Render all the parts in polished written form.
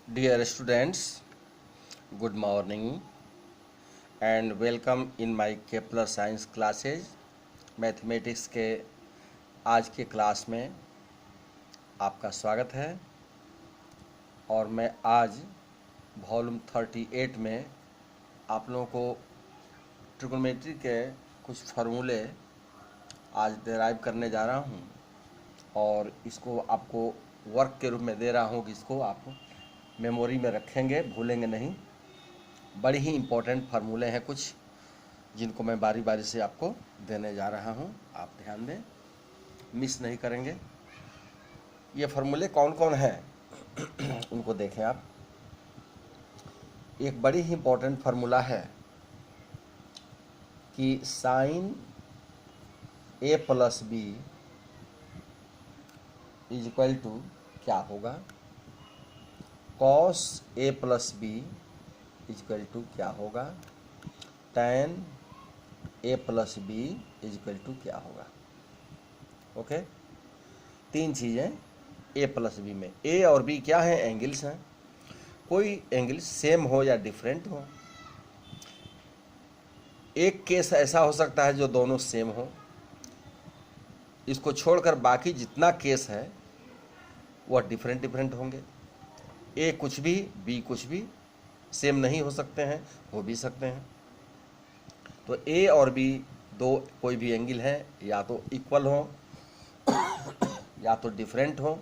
Dear students, good morning and welcome in my Kepler Science classes. Mathematics के आज के class में आपका स्वागत है और मैं आज वॉल्यूम 38 में आप लोगों को ट्रिग्नोमेट्री के कुछ फार्मूले आज डिराइव करने जा रहा हूं और इसको आपको वर्क के रूप में दे रहा हूं कि इसको आप मेमोरी में रखेंगे, भूलेंगे नहीं। बड़ी ही इम्पोर्टेंट फार्मूले हैं कुछ, जिनको मैं बारी बारी से आपको देने जा रहा हूं। आप ध्यान दें, मिस नहीं करेंगे। ये फार्मूले कौन कौन हैं उनको देखें आप। एक बड़ी ही इम्पोर्टेंट फार्मूला है कि sine A plus B is equal to क्या होगा, cos A plus B is equal to क्या होगा, tan A plus B is equal to क्या होगा। ओके, तीन चीज़ें ए प्लस बी में। ए और बी क्या है? एंगल्स हैं। कोई एंगल सेम हो या डिफरेंट हो। एक केस ऐसा हो सकता है जो दोनों सेम हो, इसको छोड़कर बाकी जितना केस है वह डिफरेंट डिफरेंट होंगे। ए कुछ भी बी कुछ भी सेम नहीं हो सकते हैं, हो भी सकते हैं। तो ए और बी दो कोई भी एंगल है, या तो इक्वल हो, या तो डिफरेंट हो,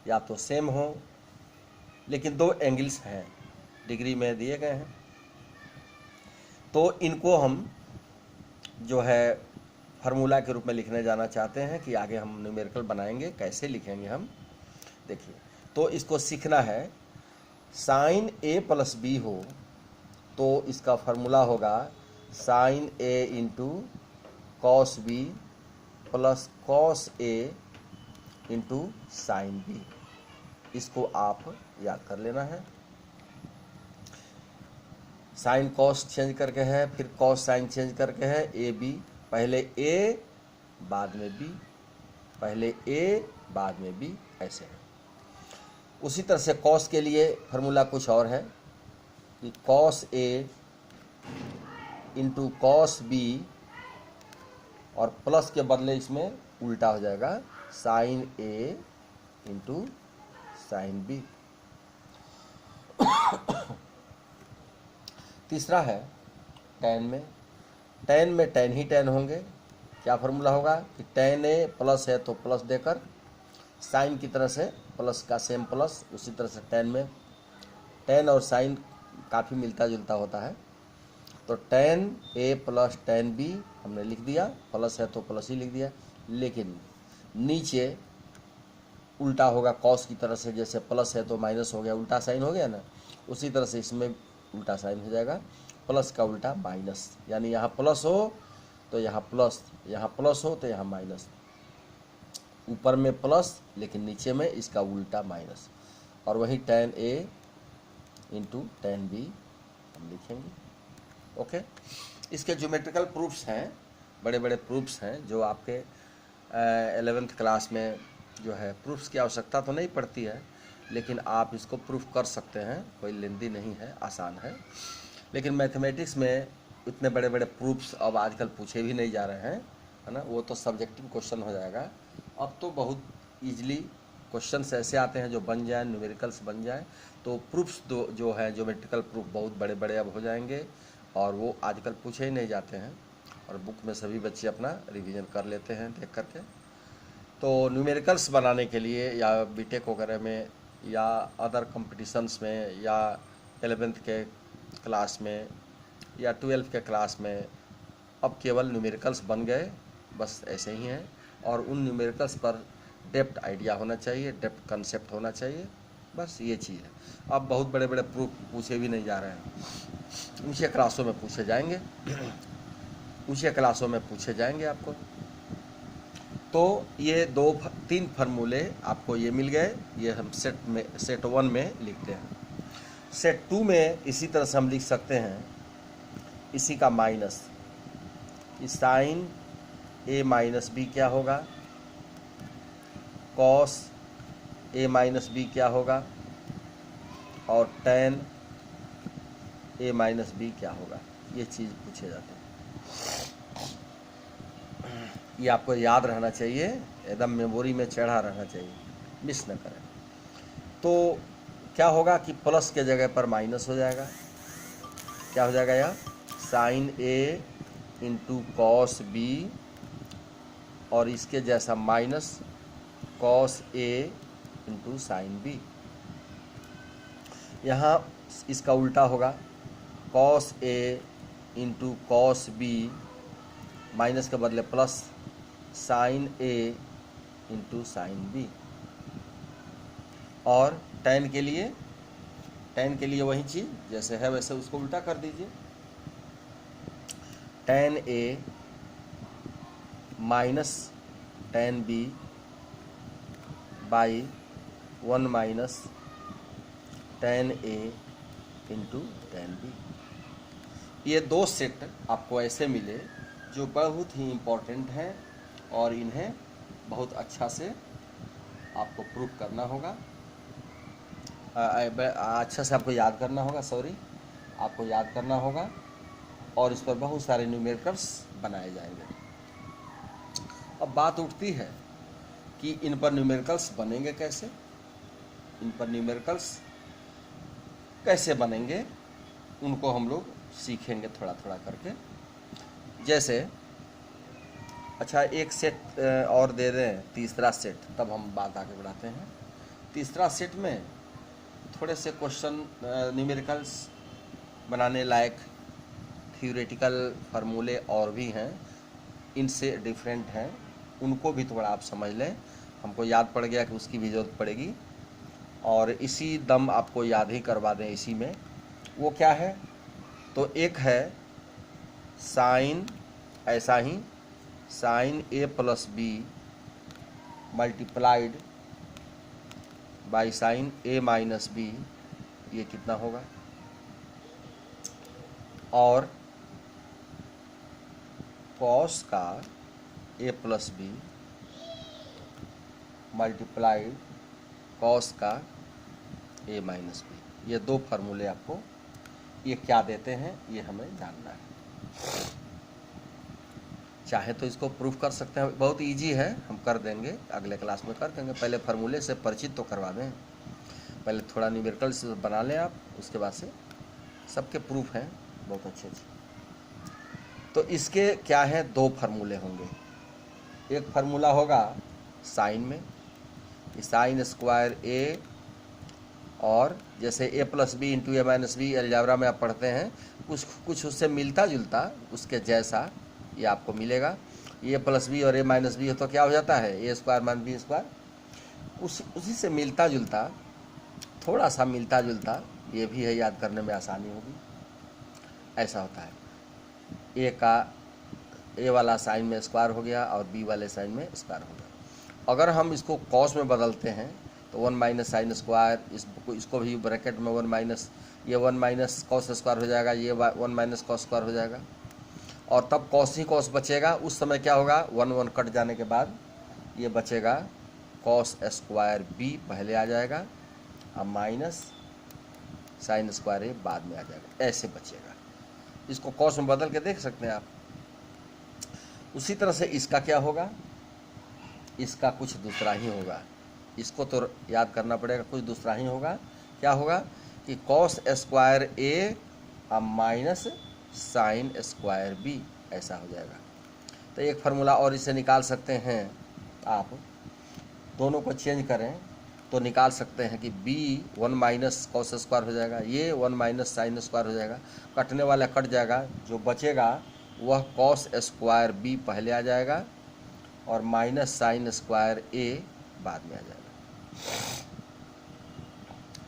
या तो सेम हो, लेकिन दो एंगल्स हैं, डिग्री में दिए गए हैं। तो इनको हम जो है फार्मूला के रूप में लिखने जाना चाहते हैं कि आगे हम न्यूमेरिकल बनाएंगे। कैसे लिखेंगे हम, देखिए। तो इसको सीखना है। साइन ए प्लस बी हो तो इसका फार्मूला होगा sine A into cos B plus cos A into sine B. इसको आप याद कर लेना है। साइन कॉस चेंज करके है, फिर कॉस साइन चेंज करके है। ए बी, पहले ए बाद में बी, पहले ए बाद में बी, ऐसे है। उसी तरह से कॉस के लिए फार्मूला कुछ और है कि cos A into cos B, और प्लस के बदले इसमें उल्टा हो जाएगा sign A into sine B. तीसरा है टेन में। टेन में टेन ही टेन होंगे। क्या फार्मूला होगा कि टेन ए प्लस है तो प्लस देकर, साइन की तरह से प्लस का सेम प्लस, उसी तरह से टेन में टेन और साइन काफ़ी मिलता जुलता होता है। तो टेन ए प्लस टेन बी हमने लिख दिया, प्लस है तो प्लस ही लिख दिया। लेकिन नीचे उल्टा होगा कॉस की तरह से, जैसे प्लस है तो माइनस हो गया, उल्टा साइन हो गया ना। उसी तरह से इसमें उल्टा साइन हो जाएगा, प्लस का उल्टा माइनस। यानी यहाँ प्लस हो तो यहाँ प्लस, यहाँ प्लस हो तो यहाँ माइनस। ऊपर में प्लस लेकिन नीचे में इसका उल्टा माइनस। और वही टेन ए इंटू टेन बी हम लिखेंगे। ओके, इसके ज्योमेट्रिकल प्रूफ्स हैं, बड़े बड़े प्रूफ्स हैं जो आपके 11th क्लास में जो है प्रूफ्स की आवश्यकता तो नहीं पड़ती है, लेकिन आप इसको प्रूफ कर सकते हैं। कोई लेंदी नहीं है, आसान है। लेकिन मैथमेटिक्स में इतने बड़े बड़े प्रूफ्स अब आजकल पूछे भी नहीं जा रहे हैं, है ना। वो तो सब्जेक्टिव क्वेश्चन हो जाएगा। अब तो बहुत ईजिली क्वेश्चंस ऐसे आते हैं जो बन जाए, न्यूमेरिकल्स बन जाए। तो प्रूफ्स जो है ज्योमेट्रिकल प्रूफ बहुत बड़े बड़े अब हो जाएंगे, और वो आजकल पूछे ही नहीं जाते हैं, और बुक में सभी बच्चे अपना रिवीजन कर लेते हैं देख करके। तो न्यूमेरिकल्स बनाने के लिए या बीटेक वगैरह में या अदर कंपटीशंस में या 11th के क्लास में या 12th के क्लास में अब केवल न्यूमेरिकल्स बन गए, बस ऐसे ही हैं। और उन न्यूमेरिकल्स पर डेप्थ आइडिया होना चाहिए, डेप्थ कंसेप्ट होना चाहिए, बस ये चीज़ है। अब बहुत बड़े बड़े प्रूफ पूछे भी नहीं जा रहे हैं, ऊँचे क्लासों में पूछे जाएंगे, ऊँचे क्लासों में पूछे जाएंगे आपको। तो ये तीन फार्मूले आपको ये मिल गए। ये हम सेट 1 में लिखते हैं। सेट 2 में इसी तरह से हम लिख सकते हैं, इसी का minus, sign A minus B क्या होगा, कॉस ए माइनस बी क्या होगा, और tan a माइनस बी क्या होगा, ये चीज़ पूछे जाते हैं। ये आपको याद रहना चाहिए, एकदम मेमोरी में चढ़ा रहना चाहिए, मिस न करें। तो क्या होगा कि प्लस के जगह पर माइनस हो जाएगा, क्या हो जाएगा यह sign A into cos B, और इसके जैसा minus cos A into sine B. यहाँ इसका उल्टा होगा, cos A into cos B, minus के बदले plus sign A into sine B. और tan के लिए वही चीज़ जैसे है वैसे उसको उल्टा कर दीजिए, tan a minus tan b by 1 minus tan a into tan b। ये दो सेट आपको ऐसे मिले जो बहुत ही इम्पोर्टेंट हैं और इन्हें बहुत अच्छा से आपको प्रूफ करना होगा, अच्छा से आपको याद करना होगा, आपको याद करना होगा, और इस पर बहुत सारे न्यूमेरिकल्स बनाए जाएंगे। अब बात उठती है कि इन पर न्यूमेरिकल्स बनेंगे कैसे, बनेंगे, उनको हम लोग सीखेंगे थोड़ा थोड़ा करके। जैसे अच्छा एक सेट और दे दें, तीसरा सेट, तब हम बात आगे बढ़ाते हैं। तीसरा सेट में थोड़े से क्वेश्चन न्यूमेरिकल्स बनाने लायक थ्योरेटिकल फार्मूले और भी हैं, इनसे डिफरेंट हैं, उनको भी थोड़ा आप समझ लें। हमको याद पड़ गया कि उसकी भी ज़रूरत पड़ेगी, और इसी दम आपको याद ही करवा दें इसी में। वो क्या है, तो एक है साइन, ऐसा ही sine A plus B multiplied by sine A minus B, ये कितना होगा, और कॉस का A plus B multiplied cos का ए माइनस बी। ये दो फार्मूले आपको ये क्या देते हैं ये हमें जानना है। चाहे तो इसको प्रूफ कर सकते हैं, बहुत इजी है, हम कर देंगे, अगले क्लास में कर देंगे। पहले फार्मूले से परिचित तो करवा दें, पहले थोड़ा न्यूमेरिकल्स बना लें आप, उसके बाद से सबके प्रूफ हैं बहुत अच्छे अच्छे। तो इसके क्या है, दो फार्मूले होंगे। एक फार्मूला होगा साइन में, साइन स्क्वायर ए, और जैसे ए प्लस बी इंटू ए माइनस बी अलजेब्रा में आप पढ़ते हैं, कुछ उससे मिलता जुलता, उसके जैसा ये आपको मिलेगा। ए प्लस बी और ए माइनस बी हो तो क्या हो जाता है, ए स्क्वायर माइनस बी स्क्वायर, उसी से मिलता जुलता, थोड़ा सा मिलता जुलता, ये भी है, याद करने में आसानी होगी। ऐसा होता है, ए वाला साइन में स्क्वायर हो गया और बी वाले साइन में स्क्वायर हो गया। अगर हम इसको कॉस में बदलते हैं तो 1 माइनस साइन स्क्वायर, इसको भी ब्रैकेट में 1 माइनस, ये 1 माइनस कॉस स्क्वायर हो जाएगा, ये 1 माइनस कॉस स्क्वायर हो जाएगा, और तब कॉस ही कॉस बचेगा। उस समय क्या होगा, 1 कट जाने के बाद ये बचेगा कॉस स्क्वायर बी पहले आ जाएगा, और माइनस साइन स्क्वायर ए बाद में आ जाएगा, ऐसे बचेगा। इसको कॉस में बदल के देख सकते हैं आप। उसी तरह से इसका क्या होगा, इसका कुछ दूसरा ही होगा, इसको तो याद करना पड़ेगा, कुछ दूसरा ही होगा। क्या होगा कि कॉस स्क्वायर ए माइनस साइन स्क्वायर बी, ऐसा हो जाएगा। तो एक फार्मूला और इसे निकाल सकते हैं आप, दोनों को चेंज करें तो निकाल सकते हैं कि b 1 माइनस कॉस स्क्वायर हो जाएगा, ये 1 माइनस साइन स्क्वायर हो जाएगा, कटने वाला कट जाएगा, जो बचेगा वह कॉस स्क्वायर b पहले आ जाएगा और माइनस साइन स्क्वायर a बाद में आ जाएगा।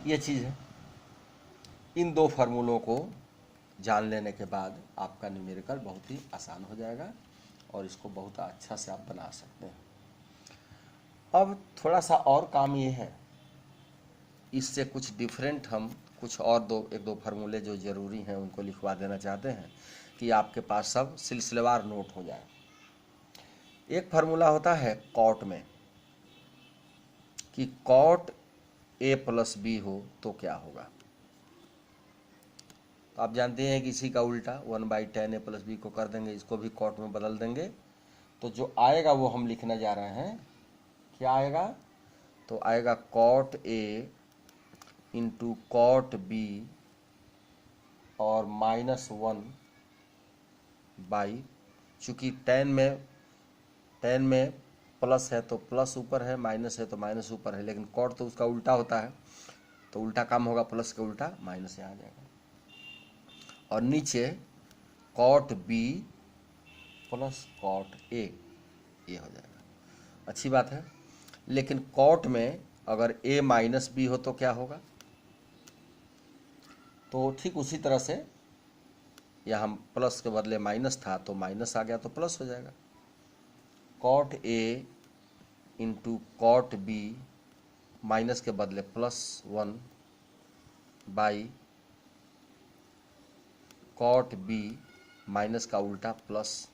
ये चीज़ है। इन दो फार्मूलों को जान लेने के बाद आपका न्यूमेरिकल बहुत ही आसान हो जाएगा और इसको बहुत अच्छा से आप बना सकते हैं। अब थोड़ा सा और काम ये है, इससे कुछ डिफरेंट हम कुछ और एक दो फार्मूले जो ज़रूरी हैं उनको लिखवा देना चाहते हैं कि आपके पास सब सिलसिलेवार नोट हो जाए। एक फार्मूला होता है कॉट में कि कॉट ए प्लस बी हो तो क्या होगा। तो आप जानते हैं कि इसी का उल्टा 1/tan a प्लस बी को कर देंगे, इसको भी कॉट में बदल देंगे। तो जो आएगा वो हम लिखने जा रहे हैं, क्या आएगा? तो आएगा cot a into cot b और -1 बाई, चूँकि tan में प्लस है तो प्लस ऊपर है, माइनस है तो माइनस ऊपर है, लेकिन कॉट तो उसका उल्टा होता है, तो उल्टा काम होगा, प्लस के उल्टा माइनस यहाँ आ जाएगा। और नीचे cot b plus cot a, ये हो जाएगा। अच्छी बात है। लेकिन कॉट में अगर a माइनस b हो तो क्या होगा? तो ठीक उसी तरह से यहाँ प्लस के बदले माइनस था तो माइनस आ गया तो प्लस हो जाएगा। Cot a into cot b minus के बदले +1 बाई कॉट b माइनस का उल्टा प्लस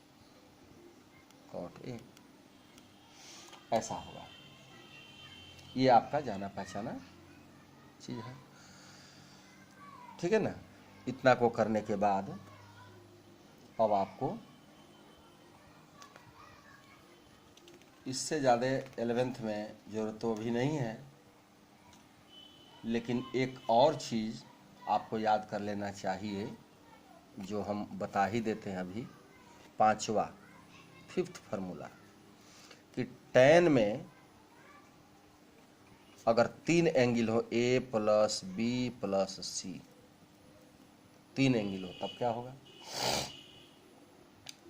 कॉट a, ऐसा होगा। ये आपका जाना पहचाना चीज़ है, ठीक है ना। इतना को करने के बाद अब आपको इससे ज़्यादा 11th में ज़रूरत तो अभी नहीं है, लेकिन एक और चीज़ आपको याद कर लेना चाहिए जो हम बता ही देते हैं अभी, 5th फार्मूला, कि tan में अगर 3 एंगल हो a plus b plus c, 3 angle हो तब क्या होगा?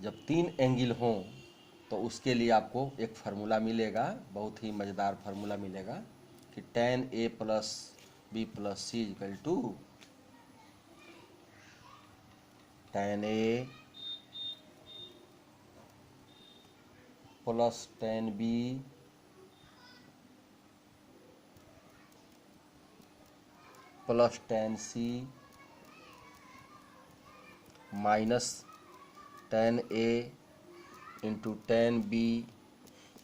जब 3 एंगल हो तो उसके लिए आपको एक फार्मूला मिलेगा, बहुत ही मज़ेदार फार्मूला मिलेगा कि tan a plus b plus c equal to tan a plus tan b plus tan c minus tan a into tan b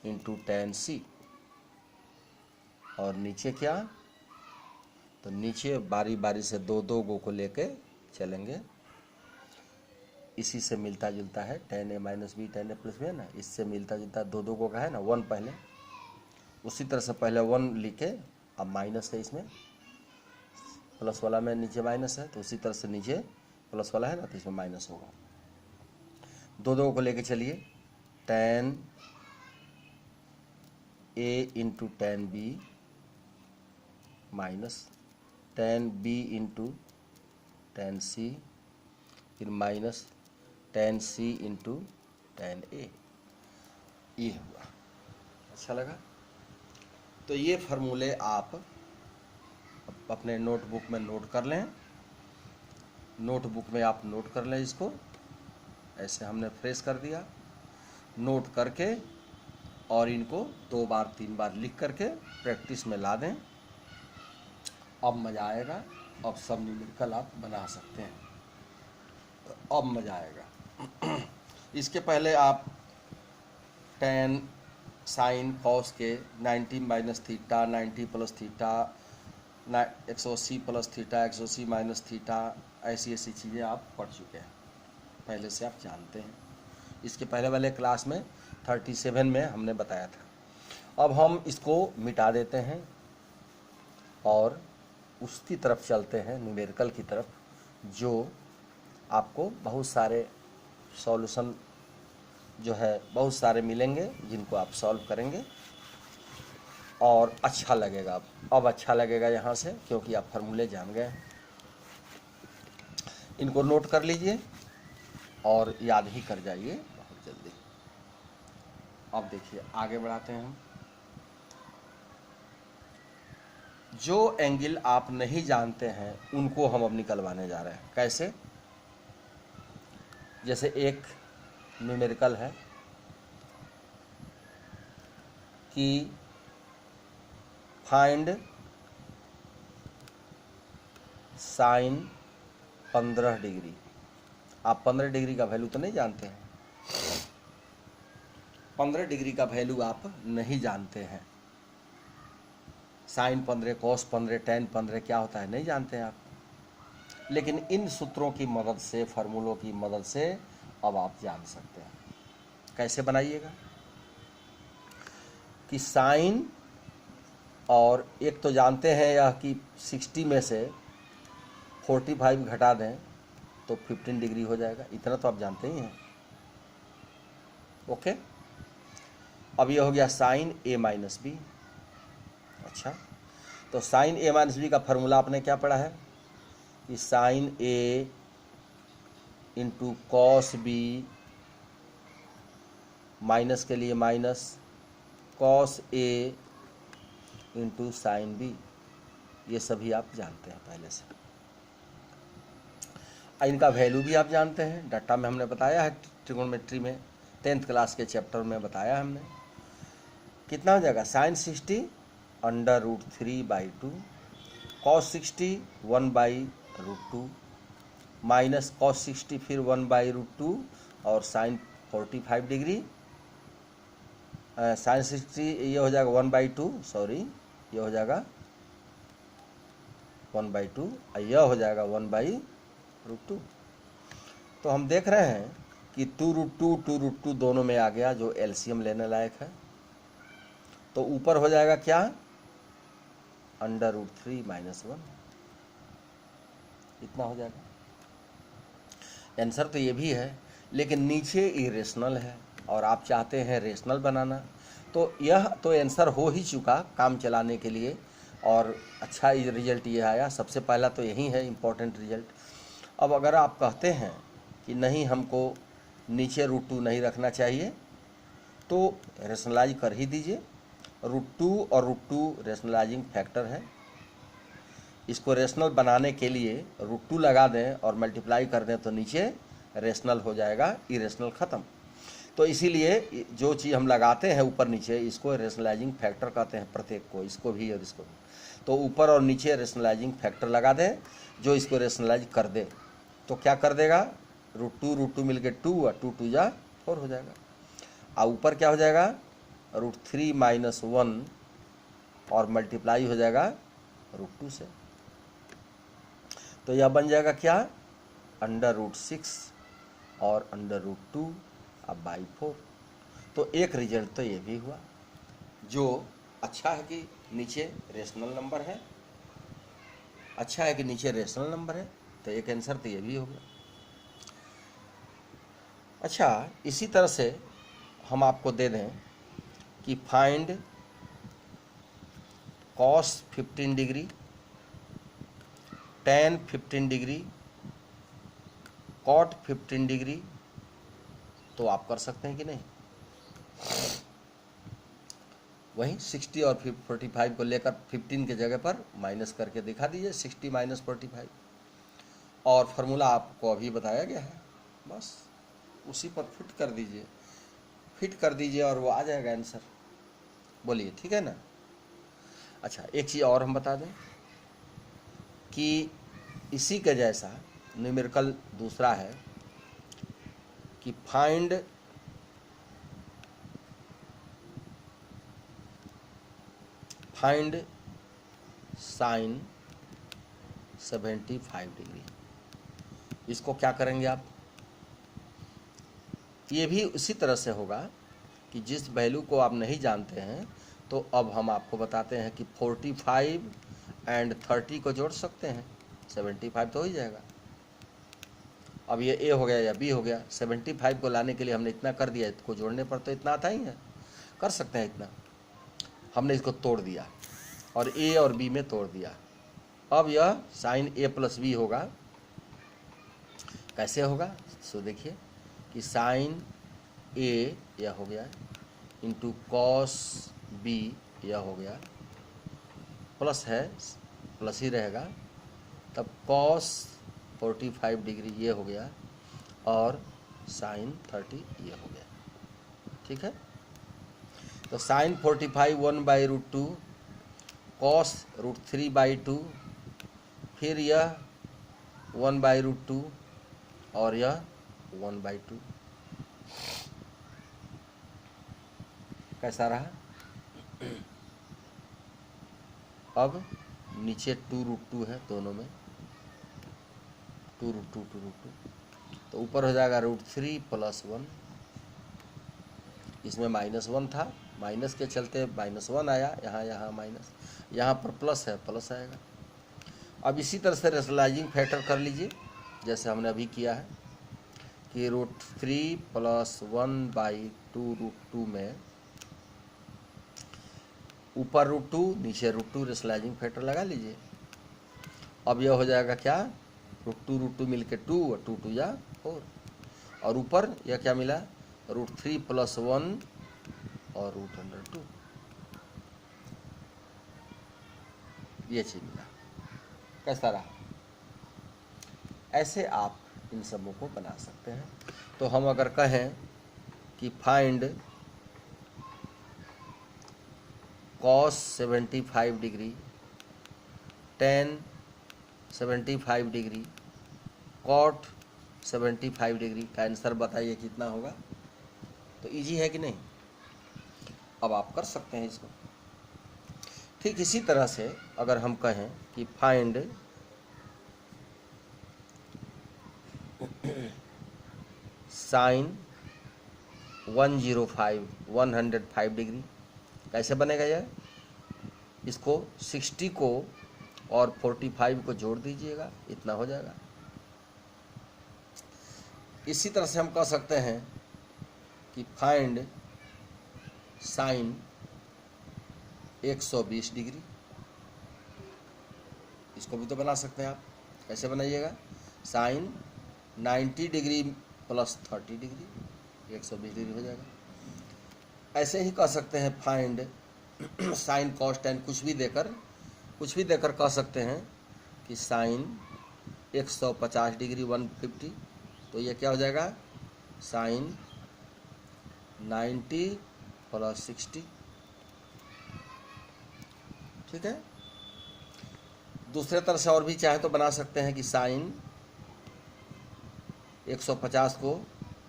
into tan c। और नीचे क्या? तो नीचे बारी बारी से दो गो को लेके चलेंगे। इसी से मिलता जुलता है tan a minus B tan a plus B, है ना, इससे मिलता जुलता दो गो का है ना, 1 पहले, उसी तरह से पहले 1 लिखे, अब माइनस है इसमें, प्लस वाला में नीचे माइनस है तो उसी तरह से नीचे प्लस वाला है ना तो इसमें माइनस होगा। दो को लेके चलिए, tan a into tan b minus tan b into tan c, फिर minus tan c into tan a, ये हुआ। अच्छा लगा? तो ये फार्मूले आप अपने नोटबुक में नोट कर लें, नोटबुक में आप नोट कर लें इसको, ऐसे हमने फ्रेश कर दिया, नोट करके और इनको 2 बार 3 बार लिख करके प्रैक्टिस में ला दें। अब मज़ा आएगा, अब सब न्यूमेरिकल आप बना सकते हैं, अब मज़ा आएगा। इसके पहले आप tan साइन कॉस के 90 minus theta, 90 plus theta, 180 plus theta, 180 minus theta, ऐसी चीज़ें आप पढ़ चुके हैं, पहले से आप जानते हैं। इसके पहले वाले क्लास में 37 में हमने बताया था। अब हम इसको मिटा देते हैं और उसकी तरफ चलते हैं, न्यूमेरिकल की तरफ, जो आपको बहुत सारे सॉल्यूशन जो है बहुत सारे मिलेंगे जिनको आप सॉल्व करेंगे और अच्छा लगेगा। अब अच्छा लगेगा यहाँ से, क्योंकि आप फार्मूले जान गए। इनको नोट कर लीजिए और याद ही कर जाइए बहुत जल्दी। अब देखिए आगे बढ़ाते हैं हम। जो एंगल आप नहीं जानते हैं उनको हम अब निकलवाने जा रहे हैं। कैसे? जैसे एक न्यूमेरिकल है कि फाइंड साइन 15 डिग्री। आप 15 डिग्री का वैल्यू तो नहीं जानते हैं, 15 डिग्री का वैल्यू आप नहीं जानते हैं। साइन 15, कॉस 15, tan 15 क्या होता है नहीं जानते हैं आप। लेकिन इन सूत्रों की मदद से, फार्मूलों की मदद से अब आप जान सकते हैं। कैसे बनाइएगा कि साइन, और एक तो जानते हैं यह कि 60 में से 45 घटा दें तो 15 डिग्री हो जाएगा, इतना तो आप जानते ही हैं। ओके, अब ये हो गया साइन ए माइनस बी। अच्छा, तो साइन ए माइनस बी का फॉर्मूला आपने क्या पढ़ा है कि sine A into cos B, minus के लिए minus cos A into sine B, ये सभी आप जानते हैं पहले से। इनका वैल्यू भी आप जानते हैं, डाटा में हमने बताया है, ट्रिगोनोमेट्री में 10th क्लास के चैप्टर में बताया हमने। कितना हो जाएगा, साइन 60 √3/2, कॉस 60 1/√2, माइनस कॉस 60 फिर 1/√2, और साइन 45 डिग्री, साइन 60 ये हो जाएगा 1/2, सॉरी ये हो जाएगा 1/2, और यह हो जाएगा 1/√2। तो हम देख रहे हैं कि 2√2 दोनों में आ गया, जो एलसीएम लेने लायक है। तो ऊपर हो जाएगा क्या, √3 - 1, इतना हो जाएगा। आंसर तो ये भी है, लेकिन नीचे इरेशनल है और आप चाहते हैं रेशनल बनाना, तो यह तो आंसर हो ही चुका काम चलाने के लिए, और अच्छा रिजल्ट ये आया। सबसे पहला तो यही है इम्पोर्टेंट रिजल्ट। अब अगर आप कहते हैं कि नहीं, हमको नीचे √2 नहीं रखना चाहिए, तो रेशनलाइज कर ही दीजिए। √2 और √2 रेशनलाइजिंग फैक्टर है, इसको रेशनल बनाने के लिए √2 लगा दें और मल्टीप्लाई कर दें तो नीचे रेशनल हो जाएगा, इरेशनल ख़त्म। तो इसीलिए जो चीज़ हम लगाते हैं ऊपर नीचे, इसको रेशनलाइजिंग फैक्टर कहते हैं, प्रत्येक को, इसको भी और इसको भी। तो ऊपर और नीचे रेशनलाइजिंग फैक्टर लगा दें जो इसको रेशनलाइज कर दे। तो क्या कर देगा, √2 मिलके 2 और 2 2 जा 4 हो जाएगा। और ऊपर क्या हो जाएगा, √3 - 1 और मल्टीप्लाई हो जाएगा √2 से। तो यह बन जाएगा क्या, √6 और √2 अब /4। तो एक रिजल्ट तो ये भी हुआ, जो अच्छा है कि नीचे रेशनल नंबर है, अच्छा है कि नीचे रेशनल नंबर है, तो एक आंसर तो ये भी हो गया। अच्छा, इसी तरह से हम आपको दे दें कि find cos 15 degree, tan 15 degree, cot 15 degree, तो आप कर सकते हैं कि नहीं। वहीं 60 और 45 को लेकर 15 के जगह पर माइनस करके दिखा दीजिए, 60 - 45, और फार्मूला आपको अभी बताया गया है, बस उसी पर फिट कर दीजिए और वो आ जाएगा आंसर। बोलिए, ठीक है ना। अच्छा, एक चीज़ और हम बता दें कि इसी के जैसा न्यूमेरिकल दूसरा है कि फाइंड साइन 75 डिग्री। इसको क्या करेंगे आप, ये भी उसी तरह से होगा कि जिस वैल्यू को आप नहीं जानते हैं, तो अब हम आपको बताते हैं कि 45 और 30 को जोड़ सकते हैं, 75 तो हो ही जाएगा। अब ये ए हो गया या बी हो गया, 75 को लाने के लिए हमने इतना कर दिया, इसको जोड़ने पर तो इतना आता ही है, कर सकते हैं इतना। हमने इसको तोड़ दिया और ए और बी में तोड़ दिया। अब यह साइन ए प्लस बी होगा। कैसे होगा, सो देखिए कि साइन ए यह हो गया इंटू कॉस बी यह हो गया, प्लस है, प्लस ही रहेगा, तब कॉस 45 डिग्री ये हो गया और साइन 30 ये हो गया। ठीक है, तो साइन 45 1/√2, कॉस √3/2, फिर यह 1/√2 और यह 1/2। कैसा रहा, अब नीचे 2√2 है दोनों में, 2√2 तो ऊपर हो जाएगा √3 + 1, इसमें -1 था, माइनस के चलते -1 आया, यहाँ माइनस, यहाँ पर प्लस है, प्लस आएगा। अब इसी तरह से रेशनलाइजिंग फैक्टर कर लीजिए जैसे हमने अभी किया है कि √3 + 1/2√2 में ऊपर √2 नीचे √2 रेशनलाइजिंग फैक्टर लगा लीजिए। अब यह हो जाएगा क्या, √2 मिल के 2 और 2 या 4, और ऊपर यह क्या मिला, √3 + 1 और √2, ये चीज मिला। कैसा रहा? ऐसे आप इन सबों को बना सकते हैं। तो हम अगर कहें कि find cos 75 degree, tan 75 degree, cot 75 degree का आंसर बताइए कितना होगा। तो इजी है कि नहीं? अब आप कर सकते हैं इसको। ठीक इसी तरह से अगर हम कहें कि फाइंड sin 105 डिग्री, कैसे बनेगा यह? इसको 60 को और 45 को जोड़ दीजिएगा, इतना हो जाएगा। इसी तरह से हम कह सकते हैं कि फाइंड sin 120 डिग्री, इसको भी तो बना सकते हैं आप। कैसे बनाइएगा? sin 90 डिग्री + 30 डिग्री, 120 डिग्री हो जाएगा। ऐसे ही कह सकते हैं फाइंड sin cos tan, कुछ भी देकर कह सकते हैं कि sin 150 डिग्री 150, तो ये क्या हो जाएगा, sin 90 + 60। ठीक है। दूसरे तरह से और भी चाहे तो बना सकते हैं कि sin 150 को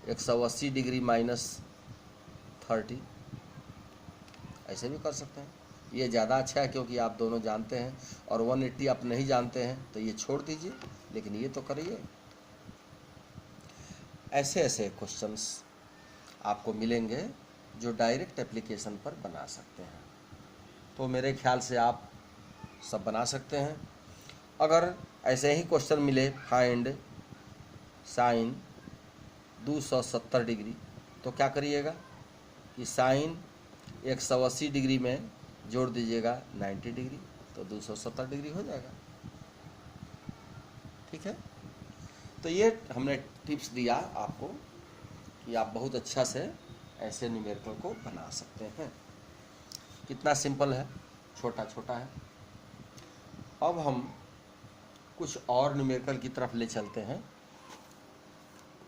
180 डिग्री -30, ऐसे भी कर सकते हैं। ये ज़्यादा अच्छा है क्योंकि आप दोनों जानते हैं, और 180 आप नहीं जानते हैं तो ये छोड़ दीजिए, लेकिन ये तो करिए। ऐसे ऐसे क्वेश्चंस आपको मिलेंगे जो डायरेक्ट एप्लीकेशन पर बना सकते हैं। तो मेरे ख्याल से आप सब बना सकते हैं। अगर ऐसे ही क्वेश्चन मिले फाइंड sin 270 डिग्री, तो क्या करिएगा कि sin 180 डिग्री में जोड़ दीजिएगा 90 डिग्री, तो 270 डिग्री हो जाएगा। ठीक है। तो ये हमने टिप्स दिया आपको कि आप बहुत अच्छा से ऐसे न्यूमेरिकल को बना सकते हैं। कितना सिंपल है, छोटा छोटा है। अब हम कुछ और न्यूमेरिकल की तरफ ले चलते हैं,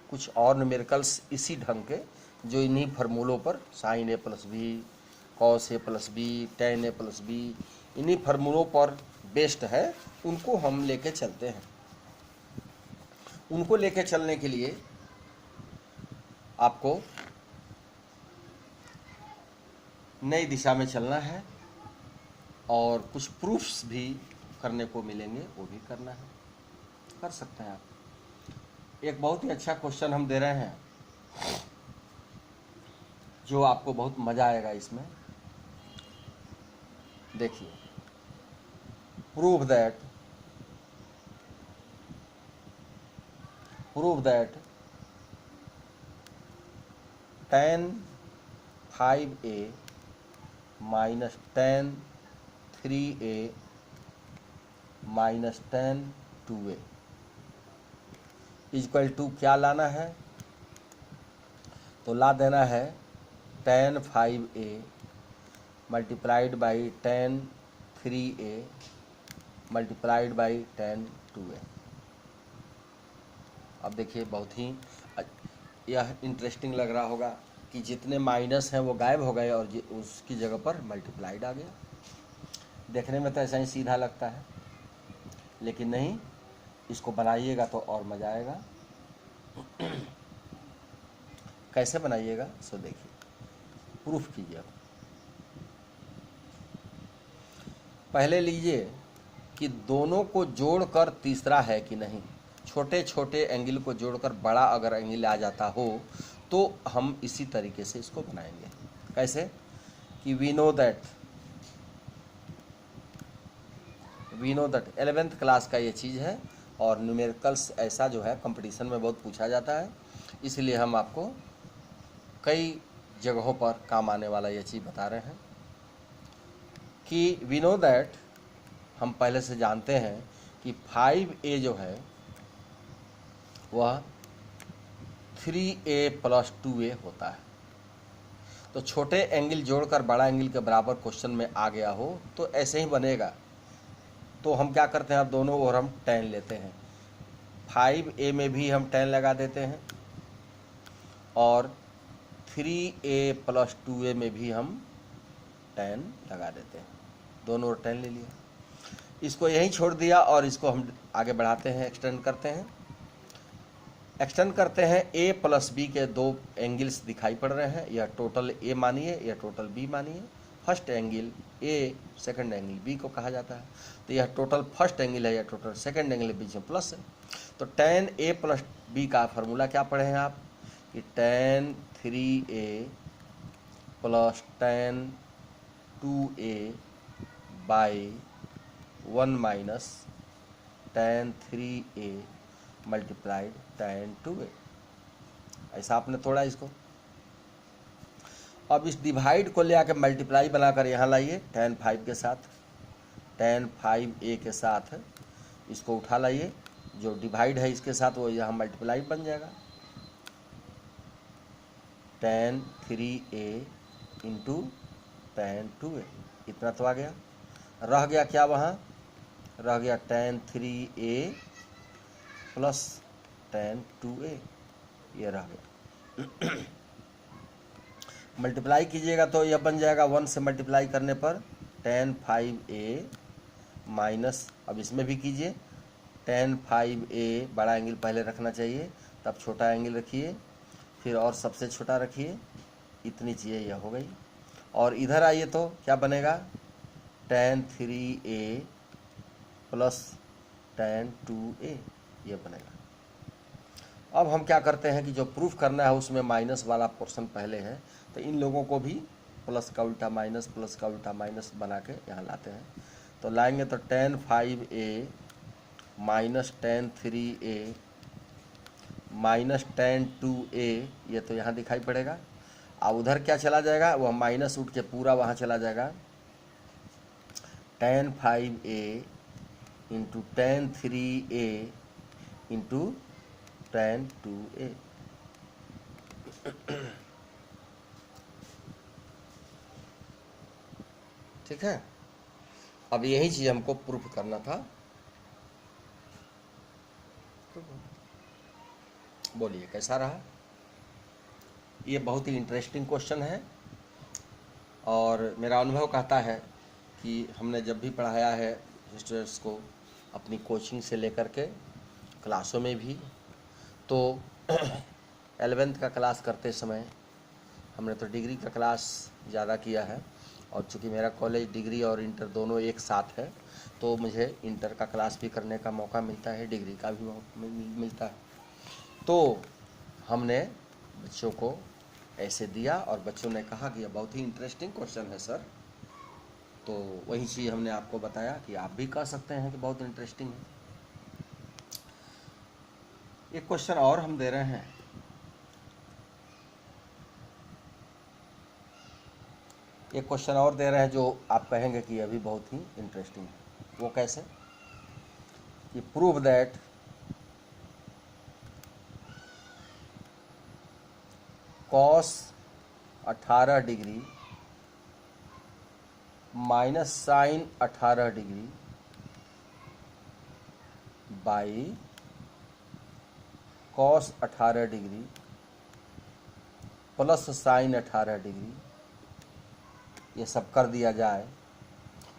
कुछ और न्यूमेरिकल्स इसी ढंग के जो इन्हीं फार्मूलों पर sin a + b, cos a + b, tan a + b, इन्हीं फार्मूलों पर बेस्ड है, उनको हम लेके चलते हैं। उनको लेके चलने के लिए आपको नई दिशा में चलना है और कुछ प्रूफ्स भी करने को मिलेंगे, वो भी करना है, कर सकते हैं आप। एक बहुत ही अच्छा क्वेश्चन हम दे रहे हैं जो आपको बहुत मजा आएगा इसमें। देखिए, prove that tan 5a - tan 3a - tan 2a = क्या लाना है? तो ला देना है tan 5a × tan 3a × tan 2a। अब देखिए, बहुत ही यह इंटरेस्टिंग लग रहा होगा कि जितने माइनस हैं वो गायब हो गए और उसकी जगह पर मल्टीप्लाइड आ गया। देखने में तो ऐसा ही सीधा लगता है, लेकिन नहीं, इसको बनाइएगा तो और मज़ा आएगा। कैसे बनाइएगा सो देखिए, प्रूफ कीजिए। पहले लीजिए कि दोनों को जोड़कर तीसरा है कि नहीं। छोटे छोटे एंगल को जोड़कर बड़ा अगर एंगल आ जाता हो तो हम इसी तरीके से इसको बनाएंगे। कैसे कि we know that 11th class का ये चीज़ है और न्यूमेरिकल्स ऐसा जो है कंपटीशन में बहुत पूछा जाता है, इसलिए हम आपको कई जगहों पर काम आने वाला ये चीज़ बता रहे हैं कि वी नो दैट, हम पहले से जानते हैं कि 5a जो है वह 3a + 2a होता है। तो छोटे एंगल जोड़कर बड़ा एंगल के बराबर क्वेश्चन में आ गया हो तो ऐसे ही बनेगा। तो हम क्या करते हैं, अब दोनों ओर हम tan लेते हैं। 5a में भी हम tan लगा देते हैं और 3a + 2a में भी हम tan लगा देते हैं। दोनों ओर tan ले लिया, इसको यहीं छोड़ दिया और इसको हम आगे बढ़ाते हैं, एक्सटेंड करते हैं। a + b के दो एंगल्स दिखाई पड़ रहे हैं, यह टोटल a मानिए, यह टोटल b मानिए। First angle a, second angle b को कहा जाता है। तो यह टोटल फर्स्ट एंगल है, यह टोटल सेकंड एंगल है, बीच में प्लस है। तो tan a + b का फार्मूला क्या पढ़े हैं आप कि tan 3a + tan 2a / 1 - tan 3a × tan 2a। ऐसा आपने तोड़ा इसको। अब इस डिवाइड को ले आकर मल्टीप्लाई बनाकर यहाँ लाइए tan 5 के साथ, tan 5a के साथ इसको उठा लाइए, जो डिवाइड है इसके साथ वो यहाँ मल्टीप्लाई बन जाएगा। tan 3a × tan 2a, इतना तो आ गया। रह गया क्या वहाँ, रह गया tan 3a + tan 2a, ये रह गया। मल्टीप्लाई कीजिएगा तो यह बन जाएगा 1 से मल्टीप्लाई करने पर tan 5a माइनस, अब इसमें भी कीजिए tan 5a, बड़ा एंगल पहले रखना चाहिए, तब छोटा एंगल रखिए, फिर और सबसे छोटा रखिए, इतनी चीज़ें यह हो गई। और इधर आइए तो क्या बनेगा, tan 3a + tan 2a, ये बनेगा। अब हम क्या करते हैं कि जो प्रूफ करना है उसमें माइनस वाला पोर्शन पहले है, तो इन लोगों को भी प्लस का उल्टा माइनस, प्लस का उल्टा माइनस बना के यहाँ लाते हैं। तो लाएंगे तो tan 5a - tan 3a - tan 2a, ये तो यहाँ दिखाई पड़ेगा। अब उधर क्या चला जाएगा, वह माइनस उठ के पूरा वहाँ चला जाएगा। tan 5a × tan 3a × tan 2a। ठीक है, अब यही चीज़ हमको प्रूफ करना था। बोलिए कैसा रहा। ये बहुत ही इंटरेस्टिंग क्वेश्चन है और मेरा अनुभव कहता है कि हमने जब भी पढ़ाया है स्टूडेंट्स को अपनी कोचिंग से लेकर के क्लासों में भी, तो 11th का क्लास करते समय हमने तो डिग्री का क्लास ज़्यादा किया है, और चूँकि मेरा कॉलेज डिग्री और इंटर दोनों एक साथ है तो मुझे इंटर का क्लास भी करने का मौका मिलता है, डिग्री का भी मिलता है। तो हमने बच्चों को ऐसे दिया और बच्चों ने कहा कि यह बहुत ही इंटरेस्टिंग क्वेश्चन है सर। तो वही चीज़ हमने आपको बताया कि आप भी कह सकते हैं कि बहुत इंटरेस्टिंग है। एक क्वेश्चन और हम दे रहे हैं, एक क्वेश्चन और दे रहे हैं जो आप कहेंगे कि यह भी बहुत ही इंटरेस्टिंग है। वो कैसे कि prove that cos 18 degree minus sin 18 degree by cos 18 degree plus sin 18 degree, ये सब कर दिया जाए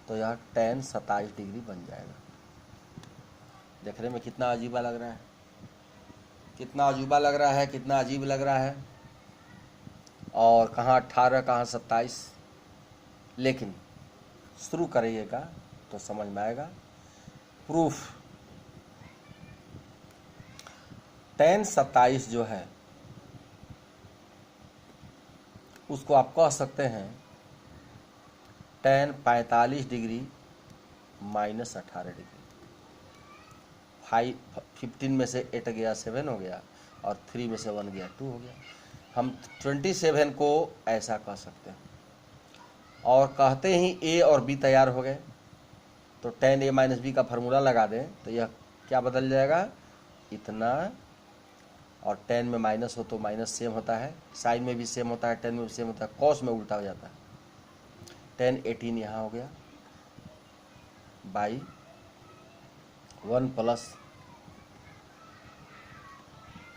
तो यह tan 27 डिग्री बन जाएगा। देखने में कितना अजीबा लग रहा है, कितना अजूबा लग रहा है, कितना अजीब लग रहा है। और कहाँ 18 कहाँ 27, लेकिन शुरू करिएगा तो समझ में आएगा। प्रूफ tan 27 जो है उसको आप कह सकते हैं tan 45 डिग्री माइनस 18 डिग्री। 15 में से 8 गया 7 हो गया और 3 में से 1 गया 2 हो गया। हम 27 को ऐसा कह सकते हैं और कहते ही a और b तैयार हो गए। तो tan a माइनस बी का फार्मूला लगा दें तो यह क्या बदल जाएगा, इतना, और tan में माइनस हो तो माइनस सेम होता है, साइन में भी सेम होता है, tan में भी सेम होता है, cos में उल्टा हो जाता है। tan 18 यहाँ हो गया by 1 plus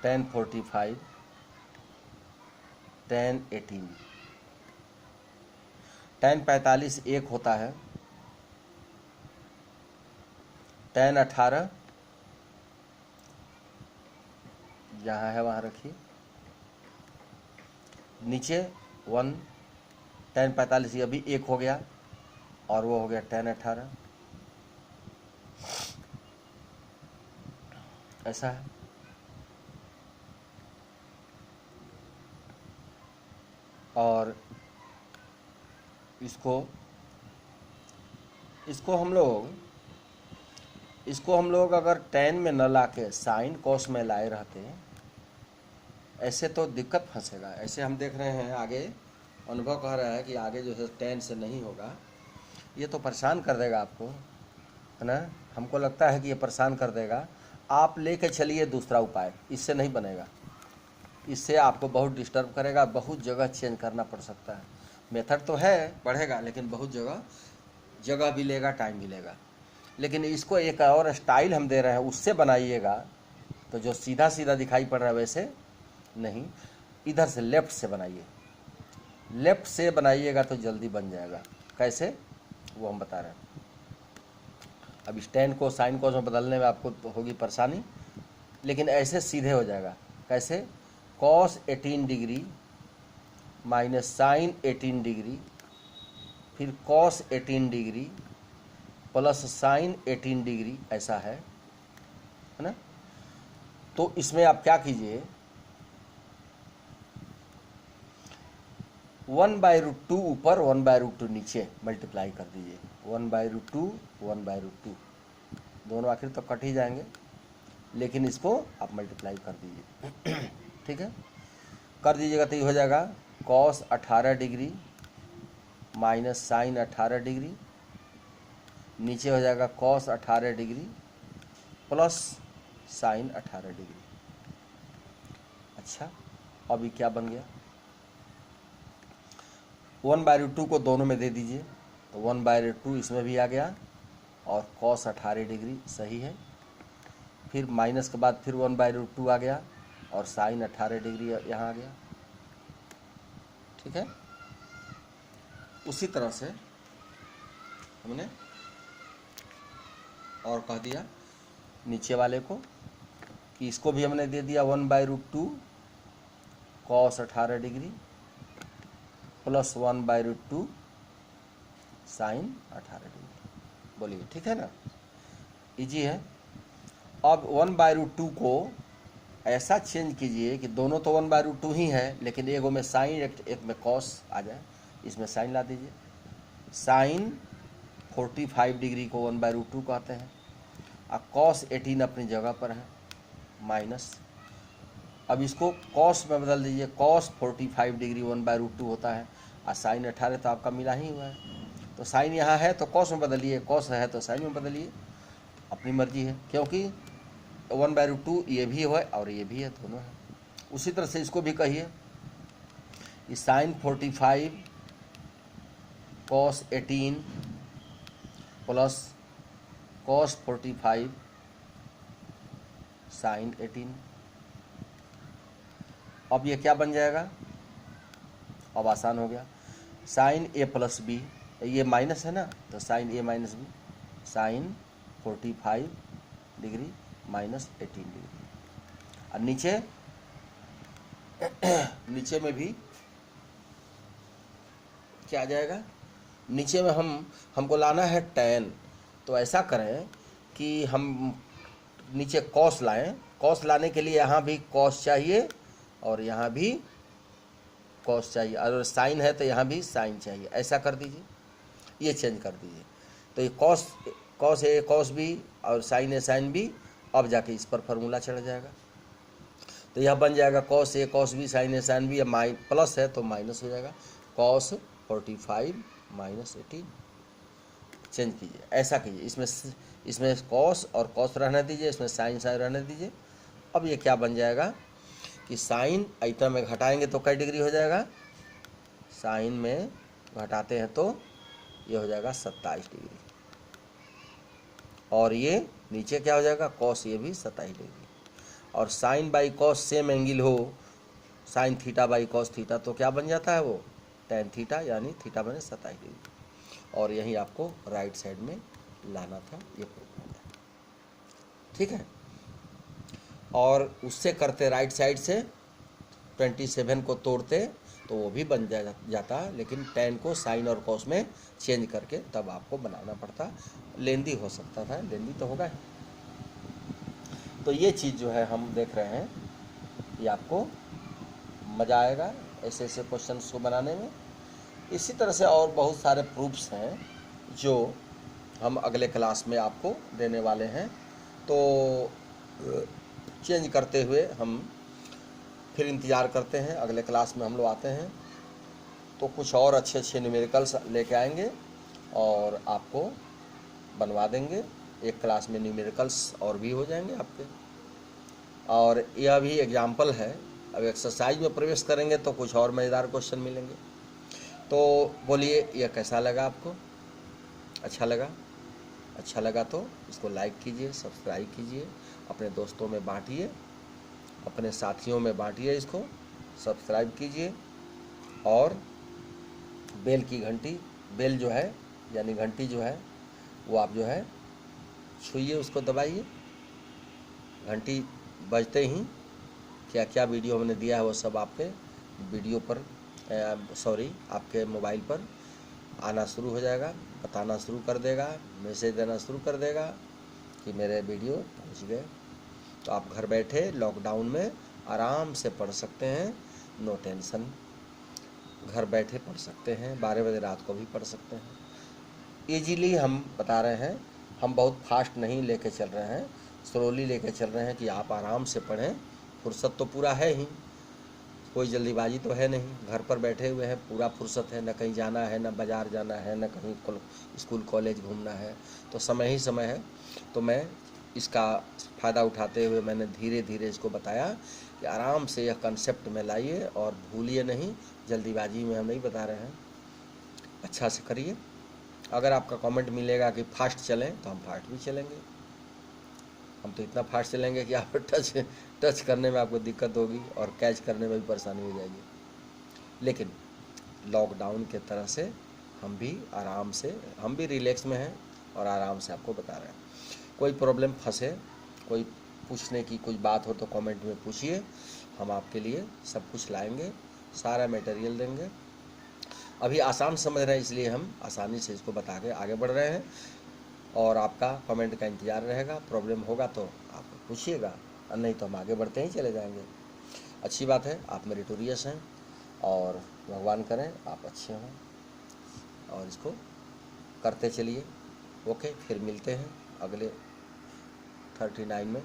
tan 45 tan 18। tan 45 1 होता है, tan 18 जहाँ है वहाँ रखिए, नीचे 1, tan 45 ये अभी 1 हो गया और वो हो गया tan 18, ऐसा है। और इसको हम लोग अगर tan में न ला के साइन cos में लाए रहते ऐसे तो दिक्कत फंसेगा। ऐसे हम देख रहे हैं आगे, अनुभव कह रहा है कि आगे जो है tan से नहीं होगा, ये तो परेशान कर देगा आपको, है ना। हमको लगता है कि ये परेशान कर देगा। आप लेके चलिए दूसरा उपाय, इससे नहीं बनेगा, इससे आपको बहुत डिस्टर्ब करेगा, बहुत जगह चेंज करना पड़ सकता है। मेथड तो है, बढ़ेगा, लेकिन बहुत जगह भी लेगा, टाइम भी लेगा। लेकिन इसको एक और स्टाइल हम दे रहे हैं, उससे बनाइएगा तो जो सीधा सीधा दिखाई पड़ रहा है वैसे नहीं, इधर से लेफ़्ट से बनाइए, लेफ़्ट से बनाइएगा तो जल्दी बन जाएगा। कैसे, वो हम बता रहे हैं। अब इस tan को साइन cos में बदलने में आपको तो होगी परेशानी, लेकिन ऐसे सीधे हो जाएगा। कैसे, cos 18 degree minus sine 18 degree, फिर cos 18 degree plus sine 18 degree, ऐसा है ना। तो इसमें आप क्या कीजिए, 1/√2 ऊपर 1/√2 नीचे मल्टीप्लाई कर दीजिए। 1/√2 1/√2 दोनों आखिर तो कट ही जाएंगे, लेकिन इसको आप मल्टीप्लाई कर दीजिए। ठीक है, कर दीजिएगा तो ये हो जाएगा cos 18 degree minus sine 18 degree, नीचे हो जाएगा cos 18 degree plus sine 18 degree. अच्छा, अब ये क्या बन गया, 1/√2 को दोनों में दे दीजिए तो 1/√2 इसमें भी आ गया और cos 18 डिग्री सही है। फिर माइनस के बाद फिर 1/√2 आ गया और साइन 18 डिग्री यहाँ आ गया। ठीक है, उसी तरह से हमने और कह दिया नीचे वाले को कि इसको भी हमने दे दिया 1/√2 cos 18 degree plus 1/√2 sine 18 degree. बोलिए ठीक है ना, इजी है। अब 1/√2 को ऐसा चेंज कीजिए कि दोनों तो 1/√2 ही है, लेकिन एगो में साइन एक में cos आ जाए। इसमें साइन ला दीजिए, साइन 45 डिग्री को 1/√2 कहते हैं और cos 18 अपनी जगह पर है माइनस। अब इसको cos में बदल दीजिए, cos 45 डिग्री 1/√2 होता है और साइन 18 तो आपका मिला ही हुआ है। तो साइन यहाँ है तो cos में बदलिए, cos है तो साइन में बदलिए, अपनी मर्जी है, क्योंकि 1/√2 ये भी है और ये भी है, दोनों है। उसी तरह से इसको भी कहिए कि sine 45 cos 18 plus cos 45 sine 18। अब ये क्या बन जाएगा, अब आसान हो गया, साइन a प्लस बी, ये माइनस है ना, तो sine a minus B, sine 45 degree minus 18 degree. और नीचे में भी क्या आ जाएगा, नीचे में हमको लाना है tan। तो ऐसा करें कि हम नीचे कॉस लाएं, कॉस लाने के लिए यहाँ भी कॉस चाहिए और यहाँ भी कॉस चाहिए, और साइन है तो यहाँ भी साइन चाहिए। ऐसा कर दीजिए, ये चेंज कर दीजिए। तो ये कॉस ए कॉस बी और साइन ए साइन बी, अब जाके इस पर फार्मूला चढ़ जाएगा। तो यह बन जाएगा cos A cos B sign A sine B, या प्लस है तो माइनस हो जाएगा, कॉस 45 माइनस 18। चेंज कीजिए, ऐसा कीजिए। इसमें कॉस और कॉस रहने दीजिए, इसमें साइन साइन रहने दीजिए। अब ये क्या बन जाएगा कि साइन इतना में घटाएंगे तो कई डिग्री हो जाएगा, साइन में घटाते हैं तो ये हो जाएगा 27 डिग्री, और ये नीचे क्या हो जाएगा कॉस, ये भी 27 डिग्री। और sine by cos same angle हो, sine theta by cos theta, तो क्या बन जाता है वो टेन थीटा, यानी थीटा बने 27 डिग्री। और यही आपको राइट साइड में लाना था, ये प्रूफ हो गया। ठीक है, और उससे करते राइट साइड से 27 को तोड़ते तो वो भी बन जाता, लेकिन टेन को साइन और कॉस में चेंज करके तब आपको बनाना पड़ता, लेंदी हो सकता था, लेंदी तो होगा ही। तो ये चीज़ जो है हम देख रहे हैं, ये आपको मज़ा आएगा ऐसे ऐसे क्वेश्चंस को बनाने में। इसी तरह से और बहुत सारे प्रूफ्स हैं जो हम अगले क्लास में आपको देने वाले हैं। तो चेंज करते हुए हम फिर इंतज़ार करते हैं, अगले क्लास में हम लोग आते हैं तो कुछ और अच्छे अच्छे न्यूमेरिकल्स लेके आएंगे और आपको बनवा देंगे। एक क्लास में न्यूमेरिकल्स और भी हो जाएंगे आपके। और यह भी एग्जाम्पल है, अब एक्सरसाइज में प्रवेश करेंगे तो कुछ और मज़ेदार क्वेश्चन मिलेंगे। तो बोलिए यह कैसा लगा आपको? अच्छा लगा? अच्छा लगा तो इसको लाइक कीजिए, सब्सक्राइब कीजिए, अपने दोस्तों में बांटिए, अपने साथियों में बांटिए, इसको सब्सक्राइब कीजिए। और बेल की घंटी, बेल जो है यानी घंटी जो है वो आप जो है छूइए, उसको दबाइए। घंटी बजते ही क्या क्या वीडियो हमने दिया है वो सब आपके वीडियो पर आपके मोबाइल पर आना शुरू हो जाएगा, बताना शुरू कर देगा, मैसेज देना शुरू कर देगा कि मेरे वीडियो पहुंच गए। तो आप घर बैठे लॉकडाउन में आराम से पढ़ सकते हैं, नो टेंशन, घर बैठे पढ़ सकते हैं, 12 बजे रात को भी पढ़ सकते हैं। ईजीली हम बता रहे हैं, हम बहुत फास्ट नहीं लेके चल रहे हैं, स्लोली लेके चल रहे हैं कि आप आराम से पढ़ें। फुर्सत तो पूरा है ही, कोई जल्दीबाजी तो है नहीं, घर पर बैठे हुए हैं, पूरा फुर्सत है, न कहीं जाना है, न बाज़ार जाना है, न कहीं स्कूल कॉलेज घूमना है, तो समय ही समय है। तो मैं इसका फ़ायदा उठाते हुए मैंने धीरे धीरे इसको बताया कि आराम से यह कंसेप्ट में लाइए और भूलिए नहीं, जल्दीबाजी में हम नहीं बता रहे हैं, अच्छा से करिए। अगर आपका कमेंट मिलेगा कि फास्ट चलें तो हम फास्ट भी चलेंगे, हम तो इतना फास्ट चलेंगे कि आप टच करने में आपको दिक्कत होगी और कैच करने में भी परेशानी हो जाएगी। लेकिन लॉकडाउन के तरह से हम भी आराम से, हम भी रिलैक्स में हैं और आराम से आपको बता रहे हैं। कोई प्रॉब्लम फंसे, कोई पूछने की कोई बात हो तो कमेंट में पूछिए, हम आपके लिए सब कुछ लाएंगे, सारा मटेरियल देंगे। अभी आसान समझ रहे हैं इसलिए हम आसानी से इसको बता के आगे बढ़ रहे हैं, और आपका कमेंट का इंतज़ार रहेगा। प्रॉब्लम होगा तो आप पूछिएगा, और नहीं तो हम आगे बढ़ते ही चले जाएंगे। अच्छी बात है, आप मेरिटोरियस हैं और भगवान करें आप अच्छे हों और इसको करते चलिए। ओके, फिर मिलते हैं अगले 39 में।